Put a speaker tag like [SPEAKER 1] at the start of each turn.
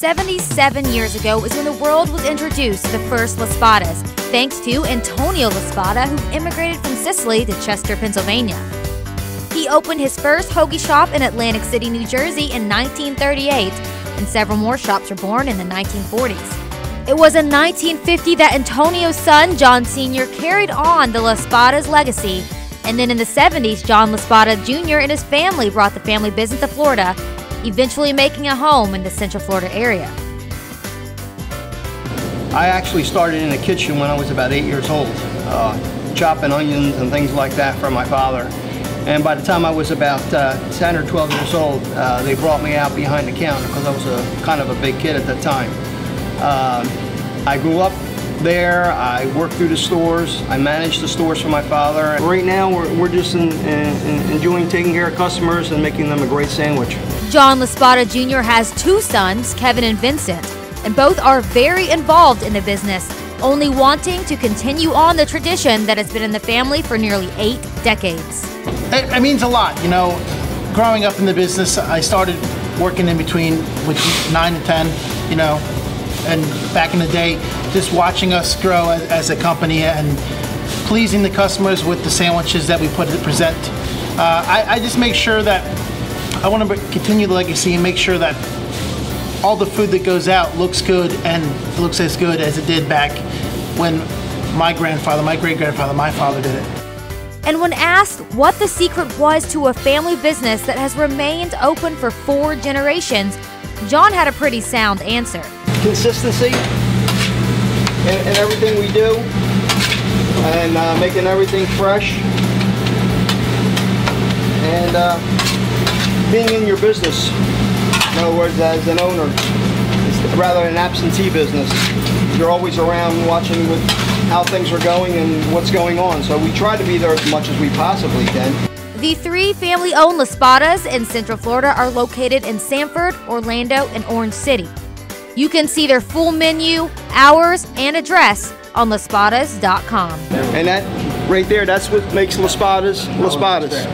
[SPEAKER 1] 77 years ago is when the world was introduced to the first LaSpada's, thanks to Antonio LaSpada, who immigrated from Sicily to Chester, Pennsylvania. He opened his first hoagie shop in Atlantic City, New Jersey in 1938, and several more shops were born in the 1940s. It was in 1950 that Antonio's son, John Sr., carried on the LaSpada's legacy, and then in the 70s, John LaSpada Jr. and his family brought the family business to Florida, eventually making a home in the Central Florida area.
[SPEAKER 2] I actually started in the kitchen when I was about 8 years old, chopping onions and things like that for my father. And by the time I was about 10 or 12 years old, they brought me out behind the counter because I was kind of a big kid at that time. I grew up there, I worked through the stores, I managed the stores for my father. Right now we're just enjoying taking care of customers and making them a great sandwich.
[SPEAKER 1] John LaSpada Jr. has two sons, Kevin and Vincent, and both are very involved in the business, only wanting to continue on the tradition that has been in the family for nearly 8 decades.
[SPEAKER 3] It means a lot, you know. Growing up in the business, I started working in between with 9 and 10, you know, and back in the day, just watching us grow as a company and pleasing the customers with the sandwiches that we present. I just make sure that I want to continue the legacy and make sure that all the food that goes out looks good and looks as good as it did back when my grandfather, my great-grandfather, my father did it.
[SPEAKER 1] And when asked what the secret was to a family business that has remained open for 4 generations, John had a pretty sound answer.
[SPEAKER 2] Consistency in everything we do and making everything fresh and being in your business. In other words, as an owner, it's rather an absentee business. You're always around watching how things are going and what's going on. So we try to be there as much as we possibly can.
[SPEAKER 1] The 3 family-owned LaSpada's in Central Florida are located in Sanford, Orlando, and Orange City. You can see their full menu, hours, and address on LaSpada's.com.
[SPEAKER 2] And that right there, that's what makes LaSpada's LaSpada's.